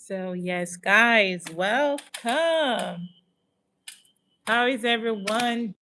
So, yes, guys, welcome. How is everyone?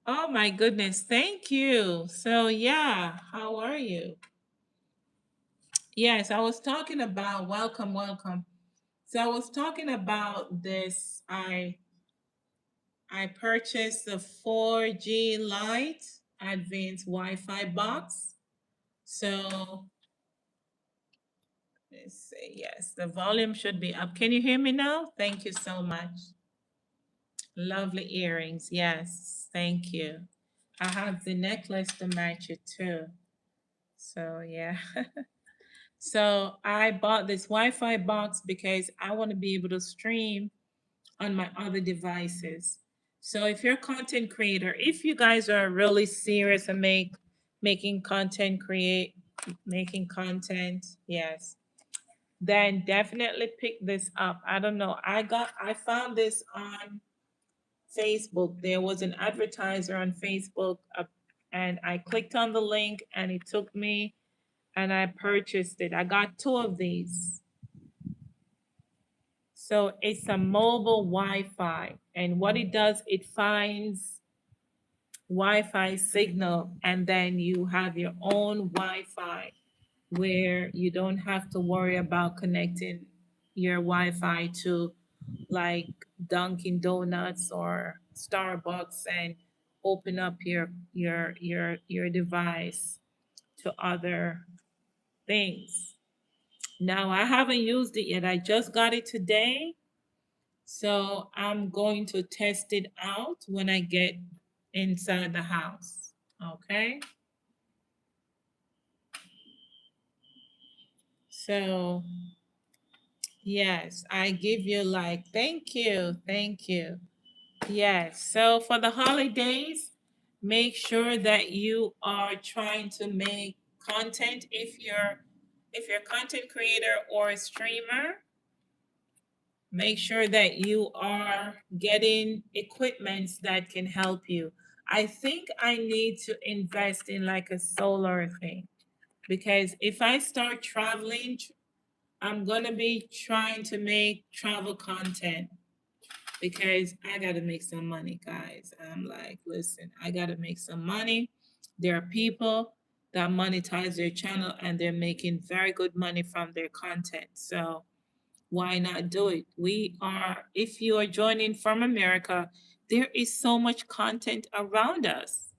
Oh my goodness, thank you. So, yeah, how are you? Yes, I was talking about welcome, welcome. So, I was talking about this. I purchased the 4G Lite Advanced Wi-Fi box. So, let's see. Yes, the volume should be up. Can you hear me now? Thank you so much. Lovely earrings. Yes, thank you. I have the necklace to match it too. So, yeah. So, I bought this Wi Fi box because I want to be able to stream on my other devices. So if you're a content creator, if you guys are really serious and making content, create making content, yes, then definitely pick this up. I don't know. I found this on Facebook. There was an advertiser on Facebook, and I clicked on the link and it took me and I purchased it. I got two of these. So it's a mobile Wi-Fi, and what it does, it finds Wi-Fi signal, and then you have your own Wi-Fi where you don't have to worry about connecting your Wi-Fi to like Dunkin' Donuts or Starbucks and open up your device to other things. Now I haven't used it yet. I just got it today. So I'm going to test it out when I get inside the house. Okay. So, yes, I give you like, thank you. Thank you. Yes. So for the holidays, make sure that you are trying to make content if you're a content creator or a streamer. Make sure that you are getting equipments that can help you. I think I need to invest in like a solar thing because if I start traveling, I'm going to be trying to make travel content because I got to make some money, guys. I'm like, listen, I got to make some money. There are people that monetize their channel and they're making very good money from their content. So, why not do it? If you are joining from America, there is so much content around us.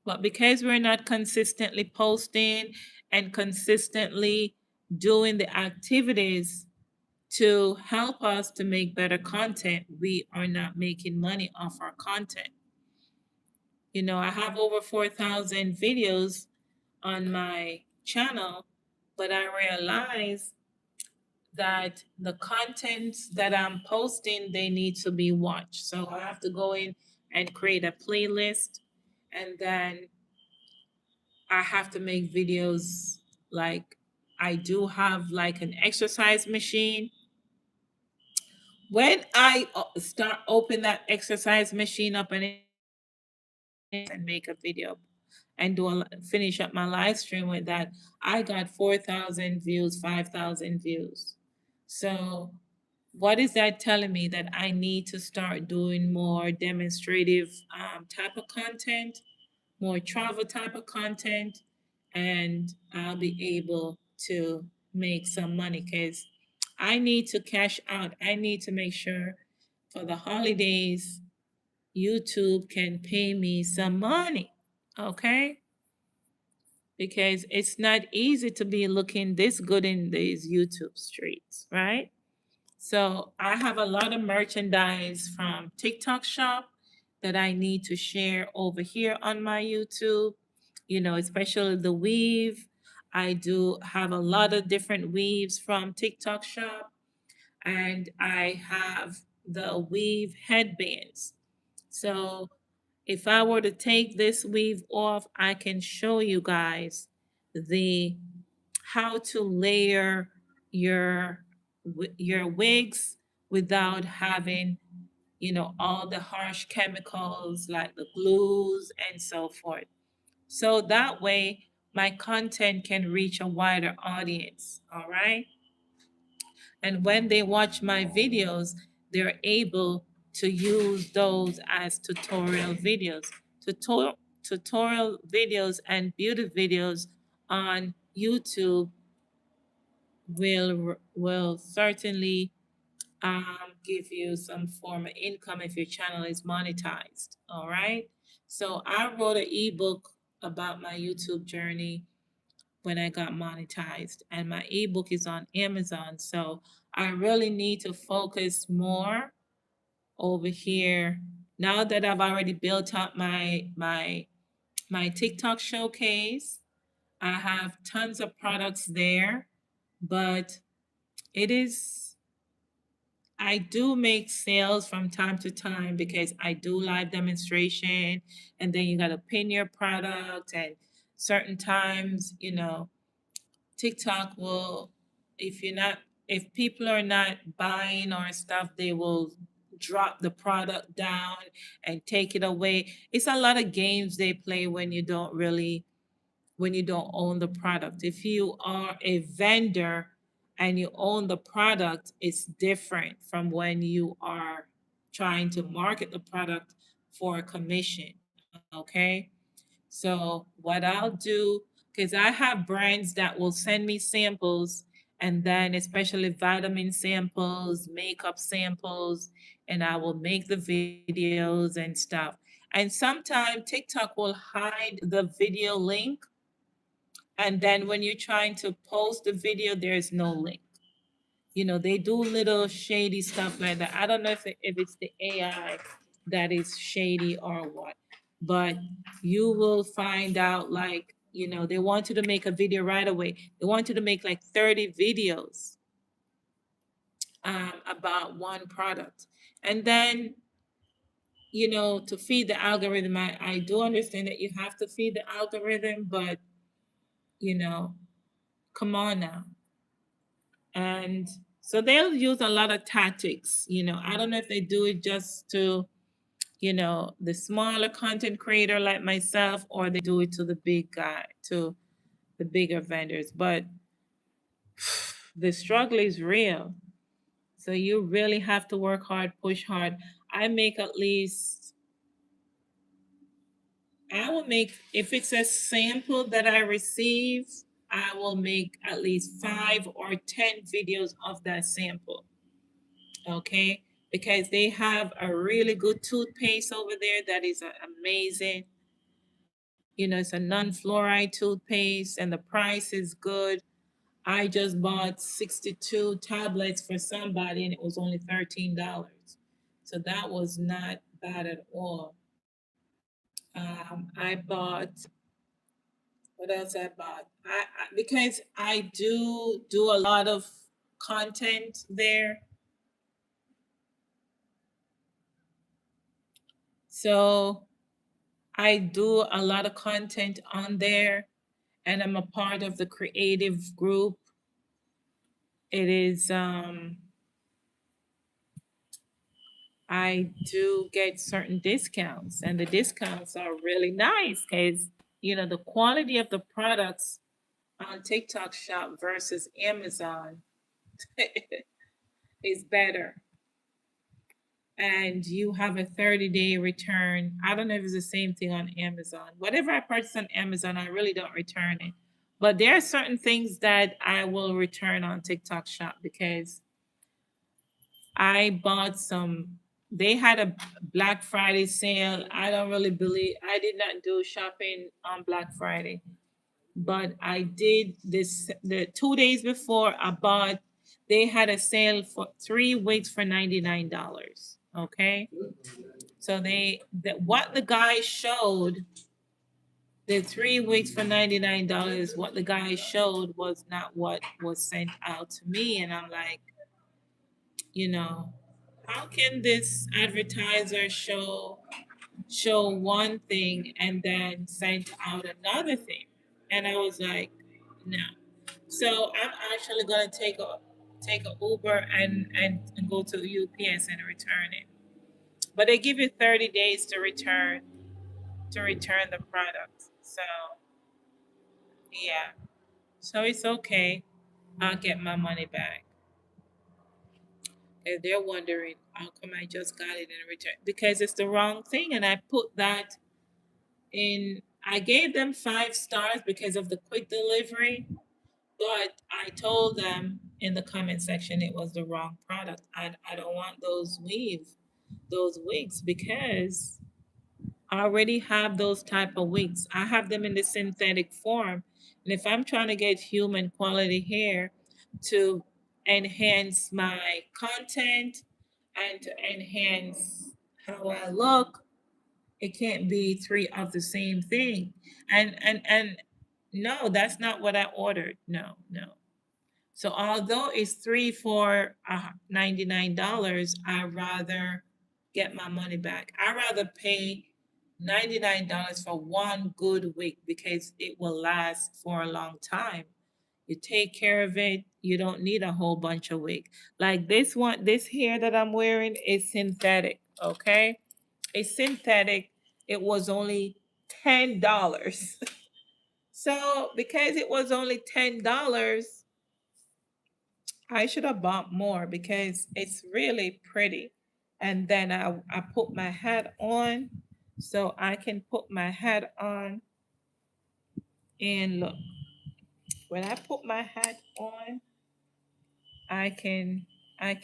But because we're not consistently posting and consistently doing the activities to help us to make better content, we are not making money off our content. I have over 4,000 videos on my channel, but I realize that the contents that I'm posting, they need to be watched. So I have to go in and create a playlist, and then I have to make videos. Like I do have like an exercise machine. When I start open that exercise machine up and make a video and finish up my live stream with that, I got 4,000 views, 5,000 views. So what is that telling me? That I need to start doing more demonstrative type of content, more travel type of content, and I'll be able to make some money because I need to cash out. I need to make sure for the holidays, YouTube can pay me some money. Okay? Because it's not easy to be looking this good in these YouTube streets, right? So I have a lot of merchandise from TikTok shop that I need to share over here on my YouTube, especially the weave. I do have a lot of different weaves from TikTok shop, and I have the weave headbands. So if I were to take this weave off, I can show you guys the how to layer your your wigs without having all the harsh chemicals like the glues and so forth. So that way my content can reach a wider audience. All right. And when they watch my videos, they're able to use those as tutorial videos. Tutorial videos and beauty videos on YouTube will certainly give you some form of income if your channel is monetized. All right. So I wrote an ebook about my YouTube journey when I got monetized, and my ebook is on Amazon. So I really need to focus more over here now that I've already built up my TikTok showcase. I have tons of products there, but it is I do make sales from time to time because I do live demonstration, and then you got to pin your product, and certain times, TikTok will, if you're not, if people are not buying or stuff, they will drop the product down and take it away. It's a lot of games they play when you don't own the product. If you are a vendor and you own the product, it's different from when you are trying to market the product for a commission. Okay. So, what I'll do, because I have brands that will send me samples, and then especially vitamin samples, makeup samples, and I will make the videos and stuff. And sometimes TikTok will hide the video link, and then when you're trying to post the video, there's no link. They do little shady stuff like that. I don't know if it's the AI that is shady or what, but you will find out, like, they want you to make a video right away. They want you to make like 30 videos about one product. And then, to feed the algorithm, I do understand that you have to feed the algorithm, but, you know, come on now. And so they'll use a lot of tactics. I don't know if they do it just to, the smaller content creator like myself, or they do it to the big guy, to the bigger vendors. But the struggle is real. So you really have to work hard, push hard. I make at least, I will make, if it's a sample that I receive, I will make at least 5 or 10 videos of that sample. Okay, because they have a really good toothpaste over there that is amazing. It's a non-fluoride toothpaste, and the price is good. I just bought 62 tablets for somebody, and it was only $13. So that was not bad at all. I bought, what else I bought? Because I do a lot of content there. So I do a lot of content on there, and I'm a part of the creative group. It is, I do get certain discounts, and the discounts are really nice because, the quality of the products on TikTok Shop versus Amazon is better. And you have a 30-day return. I don't know if it's the same thing on Amazon. Whatever I purchase on Amazon, I really don't return it. But there are certain things that I will return on TikTok Shop because I bought some. They had a Black Friday sale. I don't really believe, I did not do shopping on Black Friday, but I did this the 2 days before I bought. They had a sale for 3 weeks for $99. Okay, so what the guy showed, the 3 weeks for $99. What the guy showed was not what was sent out to me, and I'm like, you know, how can this advertiser show one thing and then send out another thing? And I was like, no. So I'm actually gonna take a Uber and go to UPS and return it. But they give you 30 days to return the product. So yeah. So it's okay. I'll get my money back. And they're wondering how come I just got it in return, because it's the wrong thing, and I put that in. I gave them 5 stars because of the quick delivery, but I told them in the comment section it was the wrong product. I don't want those wigs, because I already have those type of wigs. I have them in the synthetic form. And if I'm trying to get human quality hair to enhance my content and to enhance how I look, it can't be 3 of the same thing. And no, that's not what I ordered. No, no. So although it's three for $99, I rather get my money back. I rather pay $99 for one good wig because it will last for a long time. You take care of it. You don't need a whole bunch of wig. Like this one, this hair that I'm wearing is synthetic. Okay, it's synthetic. It was only $10. So because it was only $10, I should have bought more because it's really pretty. And then I put my hat on. So I can put my hat on and look. When I put my hat on, I can I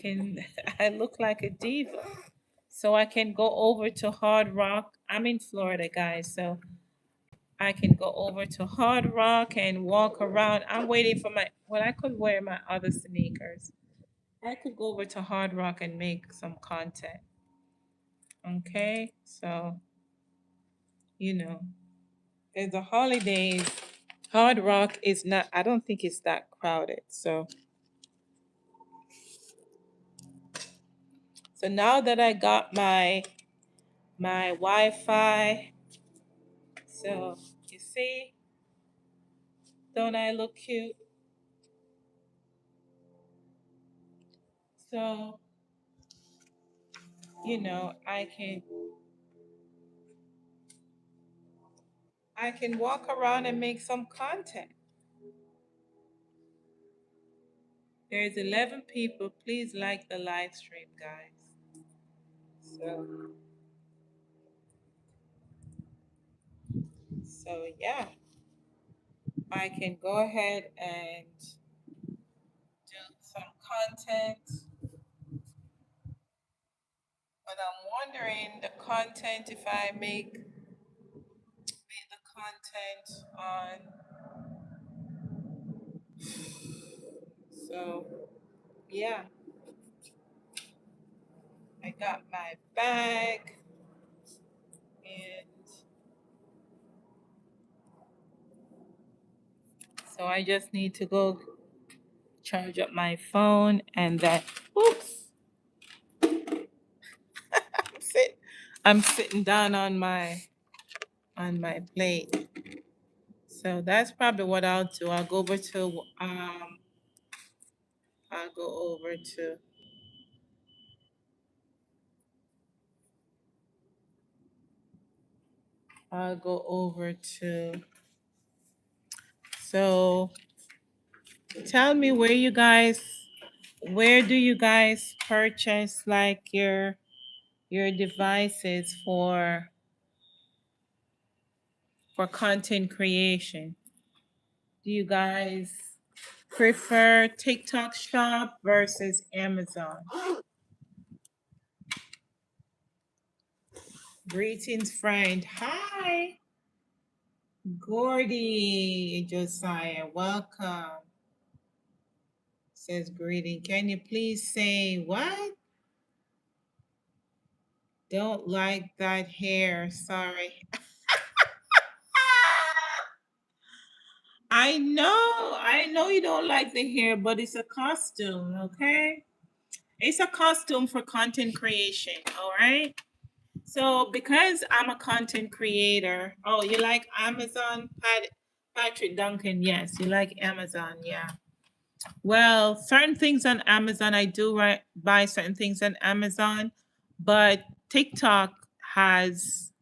look like a diva. So I can go over to Hard Rock. I'm in Florida, guys. So I can go over to Hard Rock and walk around. I'm waiting for my, well, I could wear my other sneakers. I could go over to Hard Rock and make some content. Okay, so there's the holidays. Hard Rock is not. I don't think it's that crowded. So now that I got my Wi-Fi, so you see, don't I look cute? So I can walk around and make some content. There's 11 people. Please like the live stream, guys. So yeah, I can go ahead and do some content, but I'm wondering the content if I make the content on. So yeah, I got my bag and so I just need to go charge up my phone and then oops, sit I'm sitting down on my plate. So that's probably what I'll do. I'll go over to I'll go over to so tell me where do you guys purchase like your devices for content creation? Do you guys prefer TikTok shop versus Amazon? Greetings, friend. Hi, Gordy Josiah. Welcome. Says greeting. Can you please say what? Don't like that hair. Sorry. I know you don't like the hair, but it's a costume, okay? It's a costume for content creation, all right? So because I'm a content creator, oh, you like Amazon, Patrick Duncan? Yes, you like Amazon, yeah. Well, certain things on Amazon, I do buy certain things on Amazon, but TikTok has,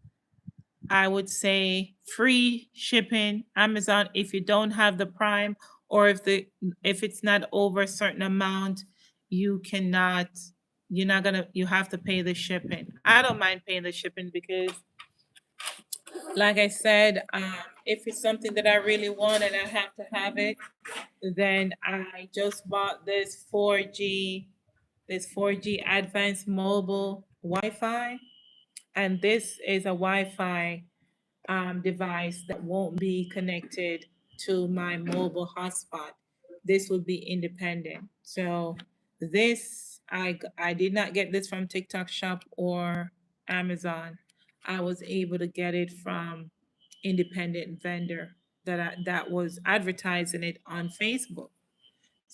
I would say, free shipping. Amazon, if you don't have the Prime or if it's not over a certain amount, you cannot. You have to pay the shipping. I don't mind paying the shipping because, like I said, if it's something that I really want and I have to have it, then I just bought this 4G advanced mobile Wi-Fi, and this is a Wi-Fi device that won't be connected to my mobile hotspot. This will be independent. So I did not get this from TikTok Shop or Amazon. I was able to get it from independent vendor that was advertising it on Facebook.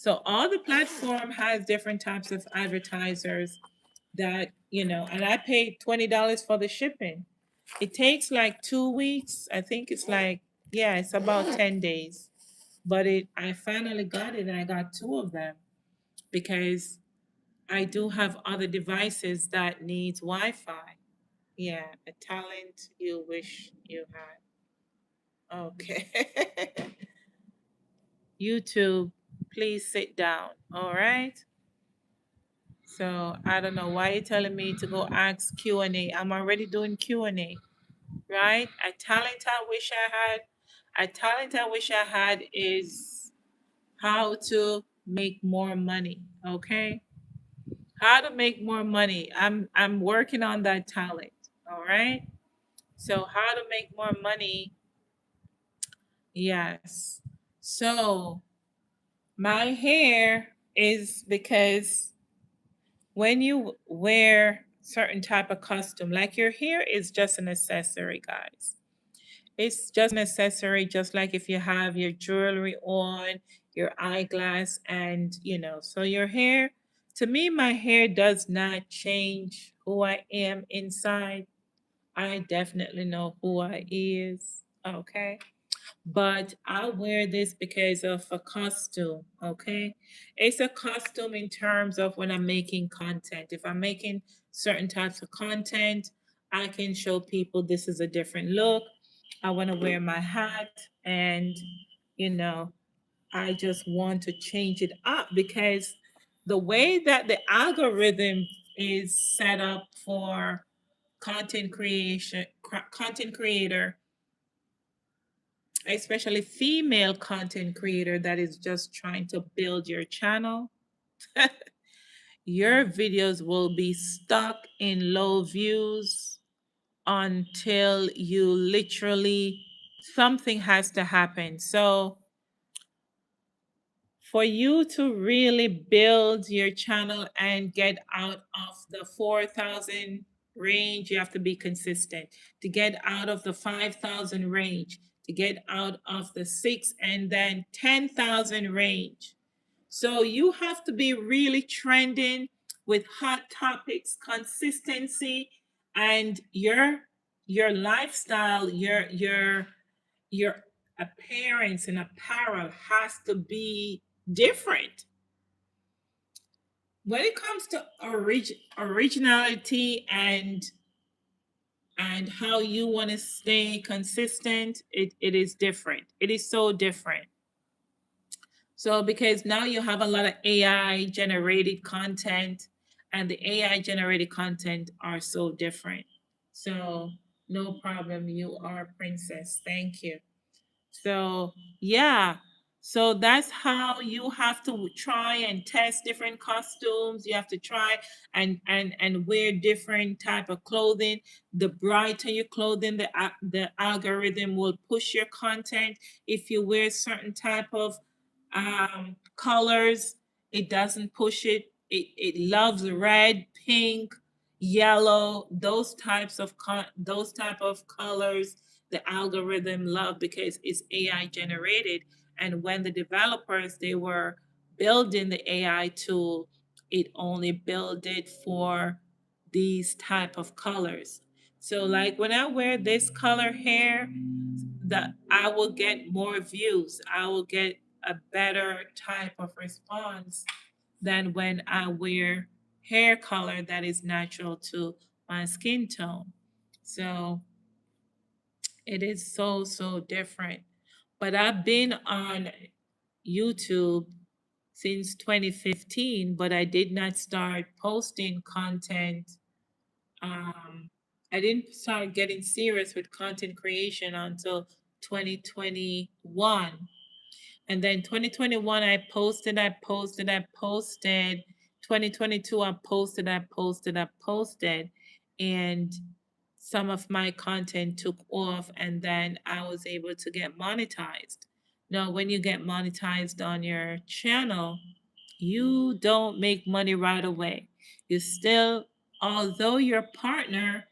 So all the platform has different types of advertisers that, and I paid $20 for the shipping. It takes like 2 weeks. I think it's like, yeah, it's about 10 days. But I finally got it and I got two of them because I do have other devices that needs Wi-Fi. Yeah, a talent you wish you had. Okay. YouTube, please sit down. All right. So I don't know why you're telling me to go ask Q&A. I'm already doing Q&A, right? A talent I wish I had is how to make more money. Okay. How to make more money. I'm working on that talent. All right. So how to make more money? Yes. So my hair is because when you wear certain type of costume, like your hair is just an accessory, guys. It's just an accessory, just like if you have your jewelry on, your eyeglass, and so your hair, to me, my hair does not change who I am inside. I definitely know who I is. Okay. But I wear this because of a costume, okay? It's a costume in terms of when I'm making content. If I'm making certain types of content, I can show people this is a different look. I want to wear my hat and, you know, I just want to change it up because the way that the algorithm is set up for content creator, especially female content creator that is just trying to build your channel, your videos will be stuck in low views until you literally something has to happen. So for you to really build your channel and get out of the 4,000 range, you have to be consistent. To get out of the 5,000 range, to get out of the 6 and then 10,000 range. So you have to be really trending with hot topics, consistency, and your lifestyle, your appearance and apparel has to be different. When it comes to originality and how you want to stay consistent, it is different. It is so different. So because now you have a lot of AI generated content, and the AI generated content are so different. So no problem, you are a princess. Thank you. So, yeah. So that's how you have to try and test different costumes. You have to try and wear different type of clothing. The brighter your clothing, the algorithm will push your content. If you wear certain type of colors, it doesn't push it. It loves red, pink, yellow, those type of colors the algorithm love because it's AI generated. And when the developers they were building the AI tool, it only built it for these type of colors. So like when I wear this color hair, that I will get more views. I will get a better type of response than when I wear hair color that is natural to my skin tone. So it is so, so different. But I've been on YouTube since 2015, but I did not start posting content. Um, I didn't start getting serious with content creation until 2021. And then 2021, I posted. 2022, I posted. And some of my content took off, and then I was able to get monetized. Now, when you get monetized on your channel, you don't make money right away. You still, although you're partner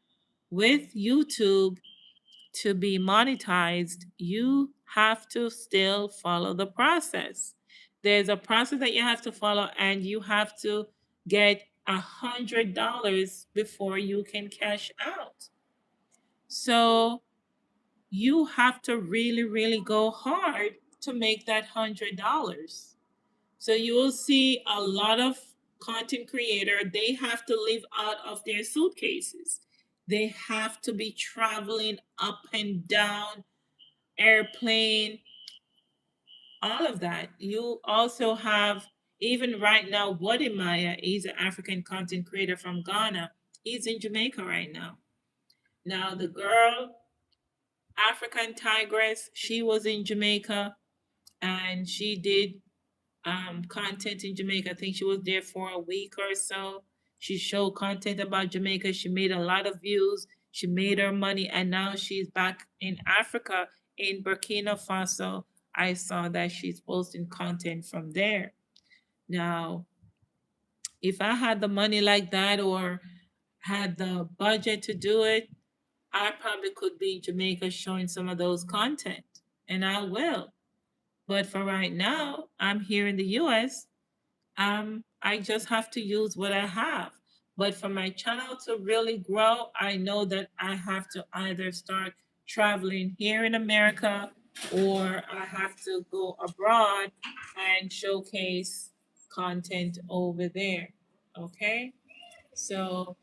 with YouTube, to be monetized, you have to still follow the process. There's a process that you have to follow, and you have to get $100 before you can cash out. So you have to really, really go hard to make that $100. So you will see a lot of content creator, they have to live out of their suitcases. They have to be traveling up and down, airplane, all of that. You also have, even right now, Wadimaya is an African content creator from Ghana. He's in Jamaica right now. Now the girl, African Tigress, she was in Jamaica and she did content in Jamaica. I think she was there for a week or so. She showed content about Jamaica. She made a lot of views. She made her money, and now she's back in Africa, in Burkina Faso. I saw that she's posting content from there. Now, if I had the money like that or had the budget to do it, I probably could be in Jamaica showing some of those content, and I will. But for right now, I'm here in the US. I just have to use what I have. But for my channel to really grow, I know that I have to either start traveling here in America or I have to go abroad and showcase content over there. Okay? So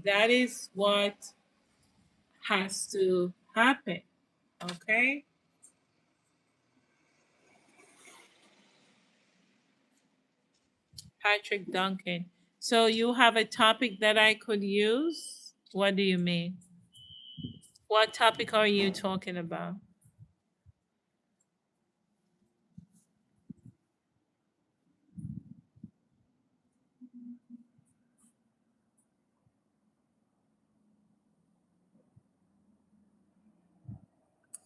that is what has to happen. Okay? Patrick Duncan. So you have a topic that I could use? What do you mean? What topic are you talking about?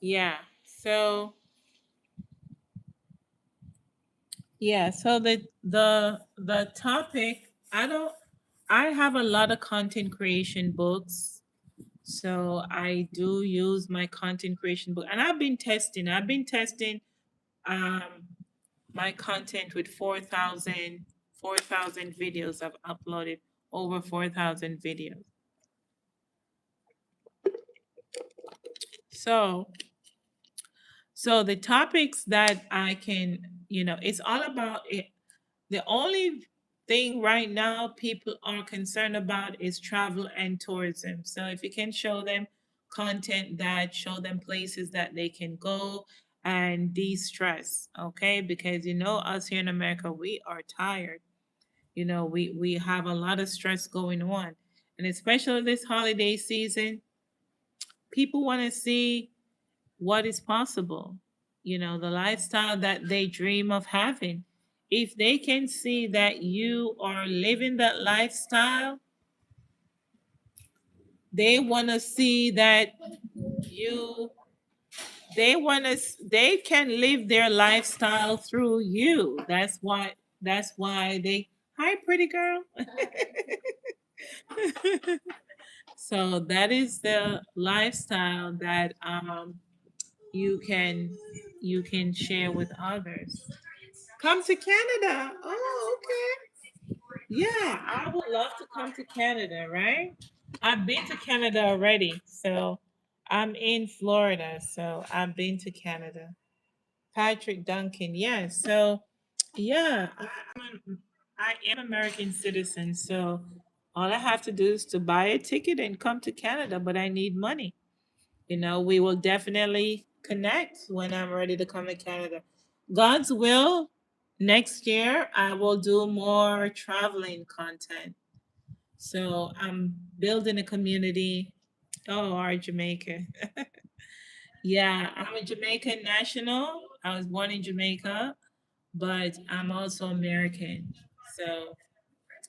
Yeah. So so the topic, I have a lot of content creation books. So I do use my content creation book, and I've been testing um my content with 4,000 videos. I've uploaded over 4,000 videos. So the topics that I can, it's all about it. The only thing right now people are concerned about is travel and tourism. So if you can show them content that show them places that they can go and de-stress, okay? Because us here in America, we are tired. We have a lot of stress going on. And especially this holiday season, people want to see what is possible, the lifestyle that they dream of having. If they can see that you are living that lifestyle, they want to see that you, they can live their lifestyle through you. That's why they, hi, pretty girl. So that is the lifestyle that you can share with others. Come to Canada. Oh, okay. Yeah, I would love to come to Canada, right? I've been to Canada already. So I'm in Florida. So I've been to Canada. Patrick Duncan. Yeah. So, yeah, I am American citizen. So all I have to do is to buy a ticket and come to Canada, but I need money. We will definitely connect when I'm ready to come to Canada. God's will, next year I will do more traveling content. So I'm building a community. Oh, our Jamaica. Yeah, I'm a Jamaican national. I was born in Jamaica, but I'm also American. So,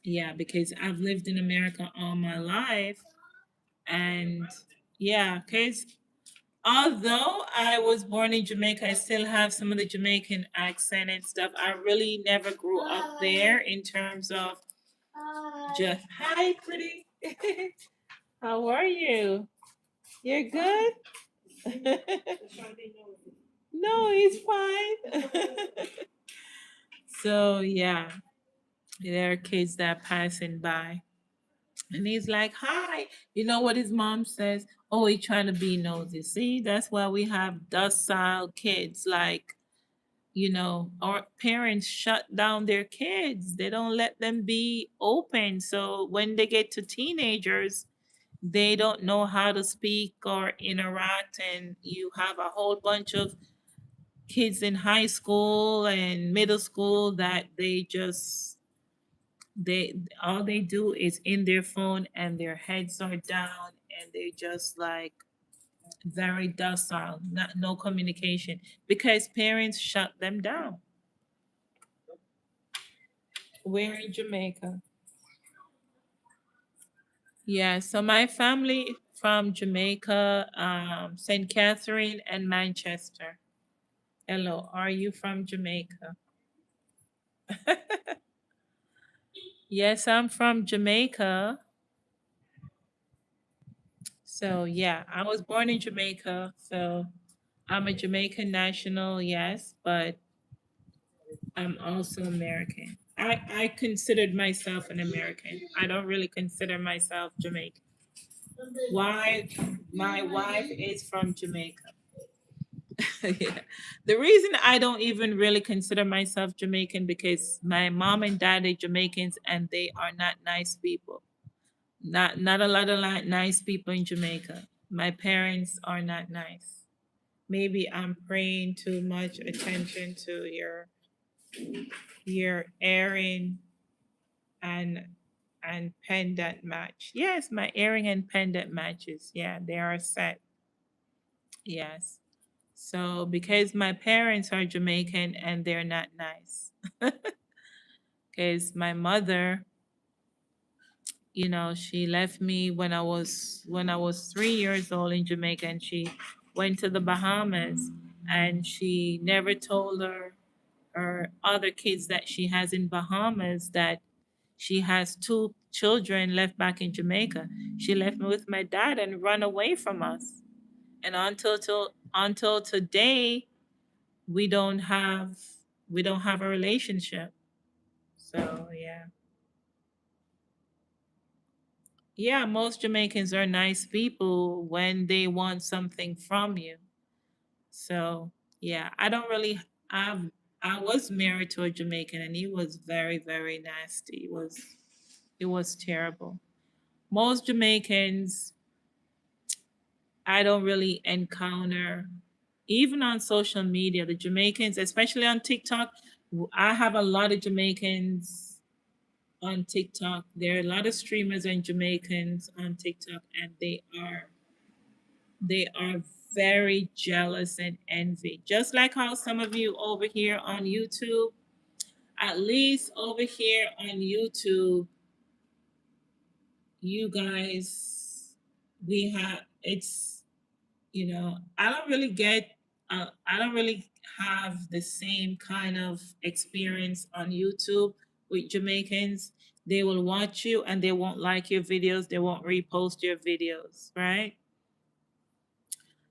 yeah, because I've lived in America all my life. And yeah, because although I was born in Jamaica, I still have some of the Jamaican accent and stuff. I really never grew up there in terms of just, hi, pretty. How are you? You're good? No, he's fine. So yeah, there are kids that passing by. And he's like, hi. You know what his mom says? Oh, he trying to be nosy. See, that's why we have docile kids. Like, our parents shut down their kids. They don't let them be open. So when they get to teenagers, they don't know how to speak or interact. And you have a whole bunch of kids in high school and middle school that they all they do is in their phone and their heads are down and they're just like very docile, not no communication because parents shut them down. We're in Jamaica. Yeah, so my family from Jamaica, St. Catherine and Manchester. Hello, are you from Jamaica? Yes, I'm from Jamaica. So yeah, I was born in Jamaica. So I'm a Jamaican national, yes, but I'm also American. I considered myself an American. I don't really consider myself Jamaican. Why? My wife is from Jamaica. Yeah. The reason I don't even really consider myself Jamaican because my mom and dad are Jamaicans and they are not nice people. Not a lot of nice people in Jamaica. My parents are not nice. Maybe I'm paying too much attention to your earring and pendant match. Yes, my earring and pendant matches. Yeah, they are set. Yes. So because my parents are Jamaican and they're not nice. Because my mother, she left me when I was 3 years old in Jamaica and she went to the Bahamas and she never told her other kids that she has in Bahamas that she has two children left back in Jamaica. She left me with my dad and run away from us. And until today, we don't have we don't have a relationship. So yeah. Yeah, most Jamaicans are nice people when they want something from you. So yeah, I don't really I was married to a Jamaican and he was very, very nasty. It was terrible. Most Jamaicans I don't really encounter, even on social media, the Jamaicans, especially on TikTok. I have a lot of Jamaicans on TikTok. There are a lot of streamers and Jamaicans on TikTok, and they are very jealous and envy. Just like how some of you over here on YouTube, at least over here on YouTube, you guys, we have it's I don't really have the same kind of experience on YouTube with Jamaicans. They will watch you and they won't like your videos, they won't repost your videos, right?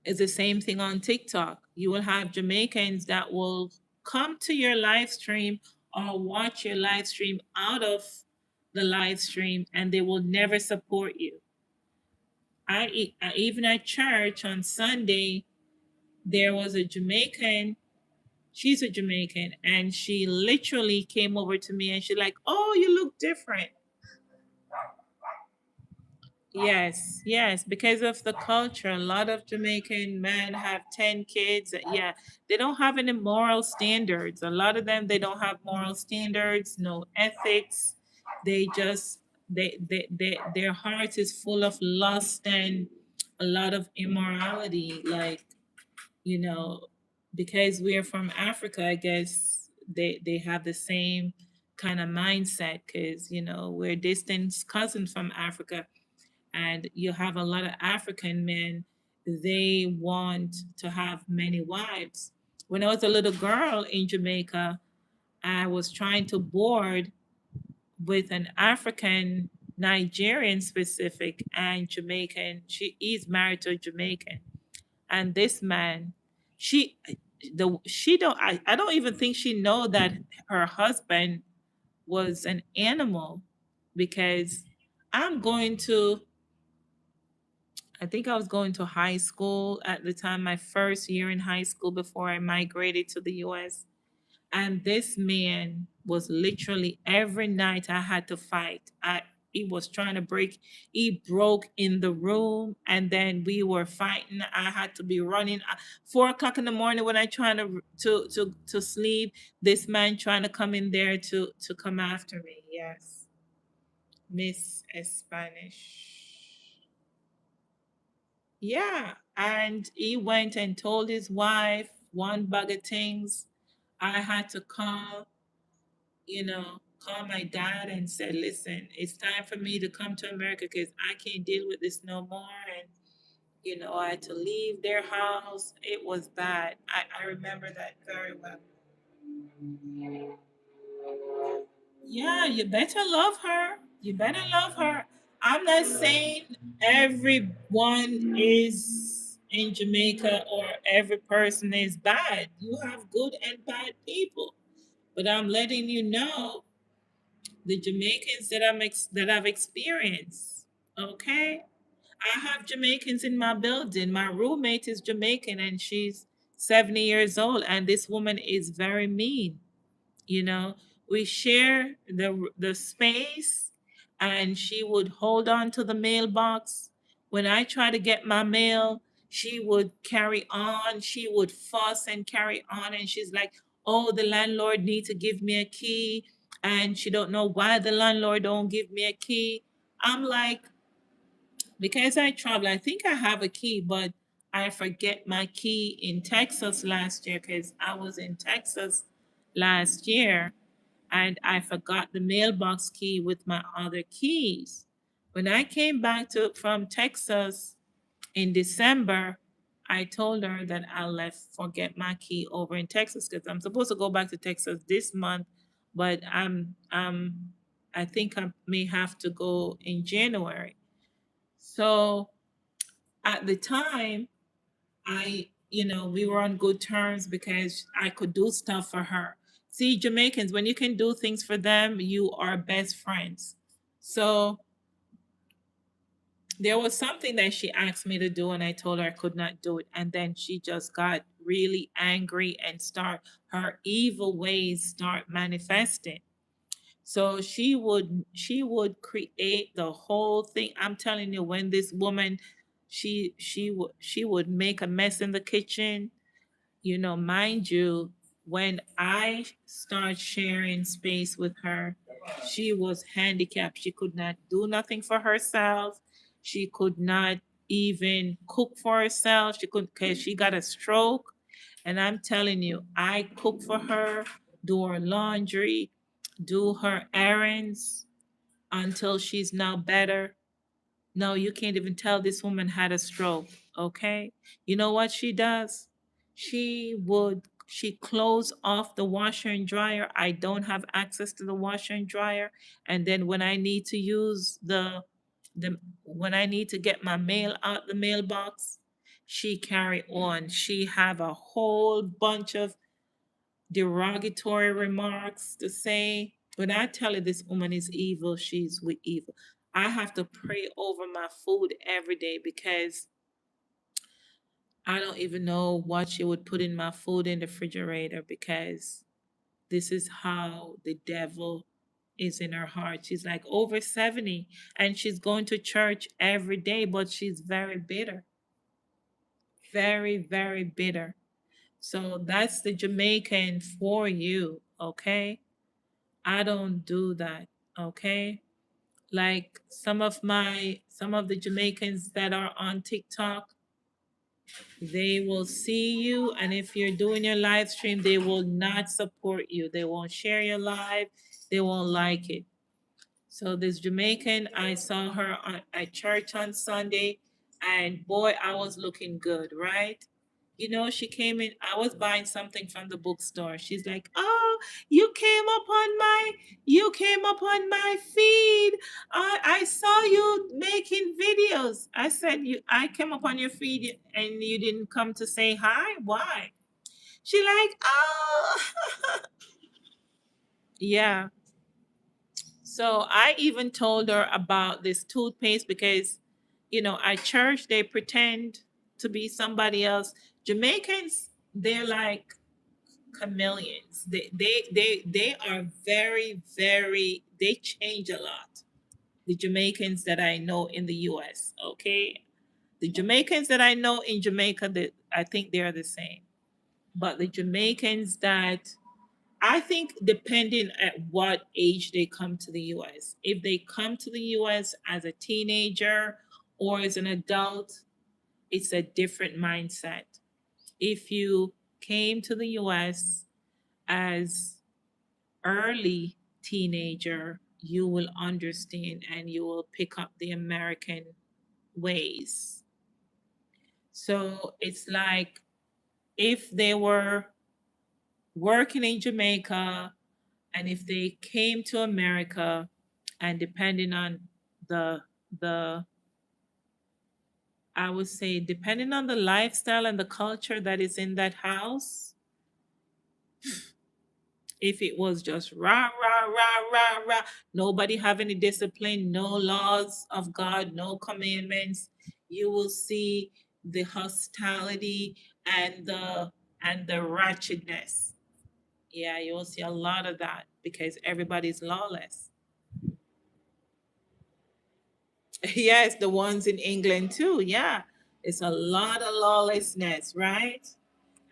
It's the same thing on TikTok. You will have Jamaicans that will come to your live stream or watch your live stream out of the live stream and they will never support you. Even at church on Sunday, there was a Jamaican. She's a Jamaican, and she literally came over to me and she's like, "Oh, you look different." Yes, yes, because of the culture. A lot of Jamaican men have 10 kids. Yeah, they don't have any moral standards. A lot of them, they don't have moral standards, no ethics. They just, their heart is full of lust and a lot of immorality. Like, you know, because we're from Africa, I guess they have the same kind of mindset because, we're distant cousins from Africa and you have a lot of African men, they want to have many wives. When I was a little girl in Jamaica, I was trying to board with an African, Nigerian specific, and Jamaican. She is married to a Jamaican. And this man, she the she don't I don't even think she know that her husband was an animal, because I'm going to I think I was going to high school at the time, my first year in high school before I migrated to the US. And this man was literally every night I had to fight. He was trying to break, he broke in the room, and then we were fighting. I had to be running 4 o'clock in the morning when I trying to sleep. This man trying to come in there to come after me. Yes. Miss Spanish. Yeah. And he went and told his wife one bag of things. I had to call my dad and said, listen, it's time for me to come to America because I can't deal with this no more. And, I had to leave their house. It was bad. I remember that very well. Yeah, you better love her. You better love her. I'm not saying everyone is in Jamaica or every person is bad. You have good and bad people. But I'm letting you know the Jamaicans that I've experienced. Okay? I have Jamaicans in my building. My roommate is Jamaican and she's 70 years old, and this woman is very mean. you know we share the space, and she would hold on to the mailbox. When I try to get my mail, she would carry on, she would fuss and carry on, and she's like, oh, the landlord need to give me a key, and she don't know why the landlord don't give me a key. I'm like, because I travel, I think I have a key, but I forget my key in Texas last year because I was in Texas last year, and I forgot the mailbox key with my other keys. When I came back to from Texas in December, I told her that I left forget my key over in Texas because I'm supposed to go back to Texas this month, but I think I may have to go in January. So at the time, we were on good terms because I could do stuff for her. See, Jamaicans, when you can do things for them, you are best friends. So there was something that she asked me to do, and I told her I could not do it. And then she just got really angry and start her evil ways start manifesting. So she would create the whole thing. I'm telling you, when this woman, she would make a mess in the kitchen. Mind you, when I start sharing space with her, she was handicapped. She could not do nothing for herself. She could not even cook for herself. She couldn't, because she got a stroke. And I'm telling you, I cook for her, do her laundry, do her errands until she's now better. No, you can't even tell this woman had a stroke, okay? You know what she does? She close off the washer and dryer. I don't have access to the washer and dryer. And then when I need to use the when I need to get my mail out the mailbox, she carry on. She have a whole bunch of derogatory remarks to say. When I tell you this woman is evil, she's with evil. I have to pray over my food every day because I don't even know what she would put in my food in the refrigerator, because this is how the devil is in her heart. She's like over 70 and she's going to church every day, but she's very bitter. Very, very bitter. So that's the Jamaican for you, okay? I don't do that, okay? Like some of the Jamaicans that are on TikTok, they will see you, and if you're doing your live stream, they will not support you. They won't share your live. They won't like it. So this Jamaican, I saw her at church on Sunday, and boy, I was looking good, right? She came in. I was buying something from the bookstore. She's like, "Oh, you came up on my feed. I saw you making videos." I said, "I came up on your feed, and you didn't come to say hi. Why?" She like, oh, yeah. So I even told her about this toothpaste because, at church they pretend to be somebody else. Jamaicans, they're like chameleons. They are very, very, they change a lot. The Jamaicans that I know in the US, okay? The Jamaicans that I know in Jamaica, that I think they're the same. But the Jamaicans that I think depending at what age they come to the US. If they come to the US as a teenager or as an adult, it's a different mindset. If you came to the US as early teenager, you will understand and you will pick up the American ways. So it's like if they were working in Jamaica and if they came to America and depending on the the I would say depending on the lifestyle and the culture that is in that house, if it was just rah rah rah rah rah, nobody have any discipline, no laws of God, no commandments, you will see the hostility and the wretchedness. Yeah, you will see a lot of that because everybody's lawless. Yes, the ones in England too. Yeah, it's a lot of lawlessness, right?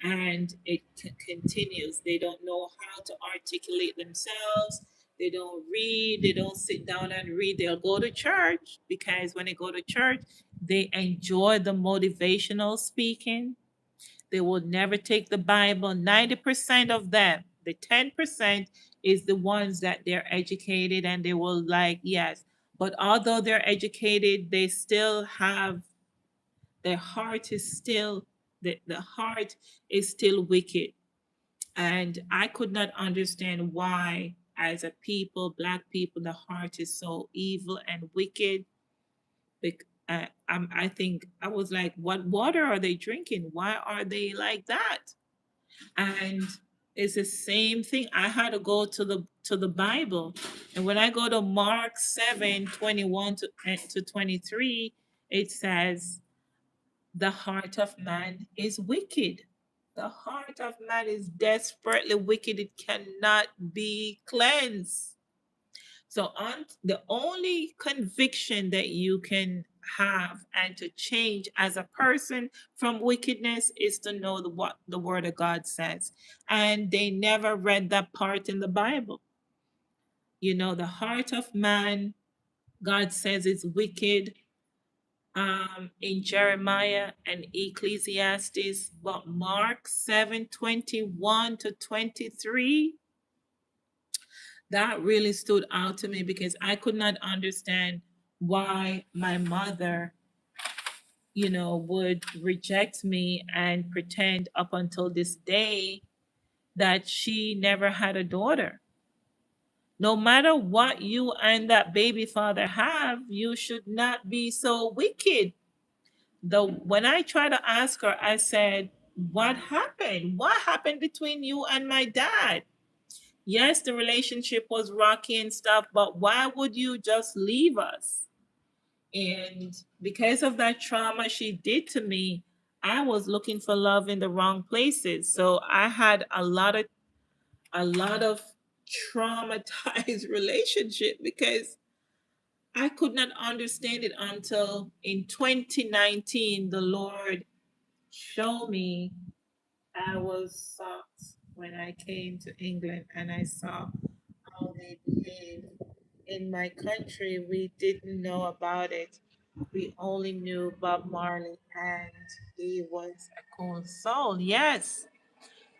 And it continues. They don't know how to articulate themselves. They don't read. They don't sit down and read. They'll go to church because when they go to church, they enjoy the motivational speaking. They will never take the Bible. 90% of them, the 10% is the ones that they're educated and they will like, yes. But although they're educated, they still have their heart is still the heart is still wicked. And I could not understand why, as a people, black people, the heart is so evil and wicked. I think I was like, what water are they drinking? Why are they like that? And it's the same thing. I had to go to the Bible, and when I go to Mark 7:21 to 23, it says, "The heart of man is wicked. The heart of man is desperately wicked. It cannot be cleansed." So on the only conviction that you can have and to change as a person from wickedness is to know what the word of God says. And they never read that part in the Bible. The heart of man, God says it's wicked in Jeremiah and Ecclesiastes, but Mark 7:21 to 23, that really stood out to me because I could not understand why my mother, would reject me and pretend up until this day that she never had a daughter. No matter what you and that baby father have, you should not be so wicked. Though when I tried to ask her, I said, "What happened? What happened between you and my dad?" Yes, the relationship was rocky and stuff, but why would you just leave us? And because of that trauma she did to me, I was looking for love in the wrong places. So I had a lot of traumatized relationship because I could not understand it until in 2019 the Lord showed me. I was shocked when I came to England and I saw how they behave. In my country, we didn't know about it. We only knew Bob Marley, and he was a cool soul. Yes.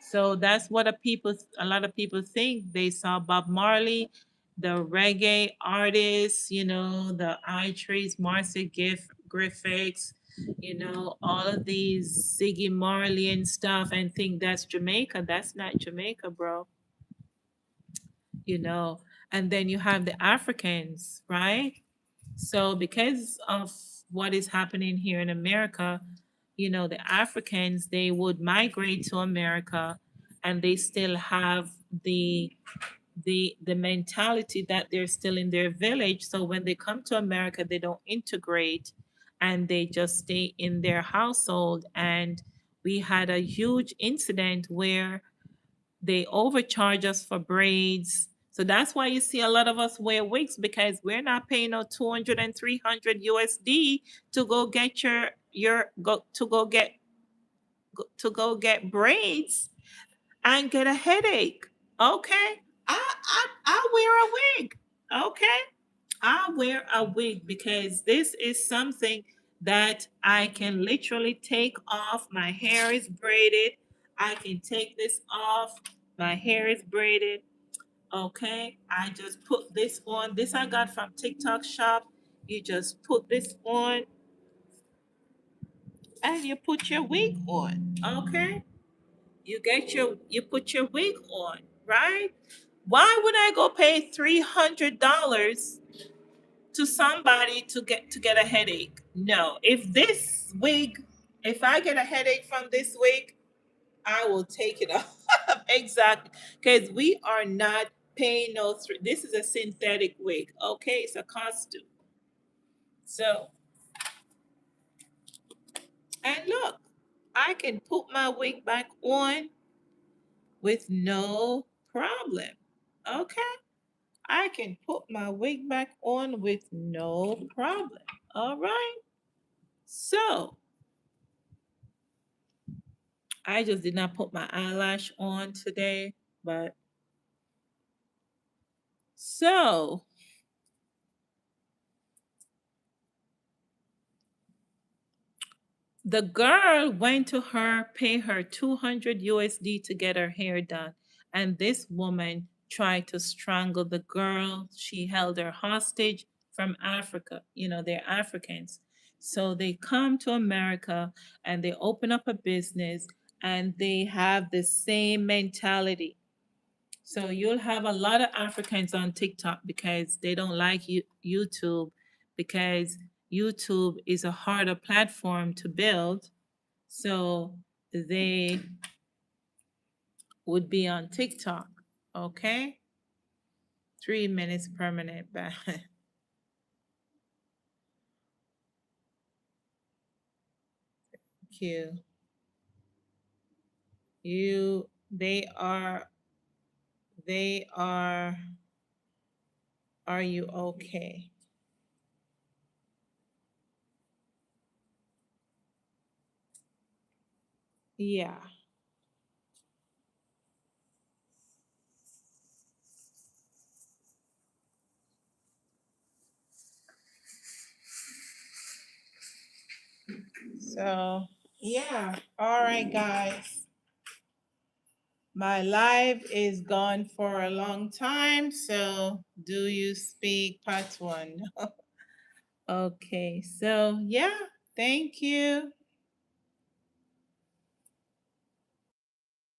So that's what a lot of people think. They saw Bob Marley, the reggae artists, the I Trees, Marcia Griffiths, all of these Ziggy Marley and stuff, and think that's Jamaica. That's not Jamaica, bro. You know. And then you have the Africans, right? So because of what is happening here in America, the Africans, they would migrate to America, and they still have the the mentality that they're still in their village. So when they come to America, they don't integrate, and they just stay in their household. And we had a huge incident where they overcharge us for braids. So that's why you see a lot of us wear wigs, because we're not paying no 200 and 300 USD to go get your go to go get braids and get a headache. Okay? I wear a wig. Okay? I wear a wig because this is something that I can literally take off. My hair is braided. I can take this off. My hair is braided. Okay? I just put this on. This I got from TikTok shop. You just put this on and you put your wig on. Okay? You put your wig on, right? Why would I go pay $300 to somebody to get a headache? No. If I get a headache from this wig, I will take it off. Exactly. Because we are not paying no this is a synthetic wig. Okay, it's a costume. So, and look, I can put my wig back on with no problem. Okay? I can put my wig back on with no problem. All right. So I just did not put my eyelash on today, but so the girl went to her, pay her 200 USD to get her hair done. And this woman tried to strangle the girl. She held her hostage from Africa. They're Africans. So they come to America and they open up a business, and they have the same mentality. So you'll have a lot of Africans on TikTok because they don't like YouTube, because YouTube is a harder platform to build. So they would be on TikTok. Okay? 3 minutes permanent ban. Thank you. You, they are you okay? Yeah. So, yeah. All right, guys. My live is gone for a long time. So, do you speak part one? Okay. So, yeah. Thank you.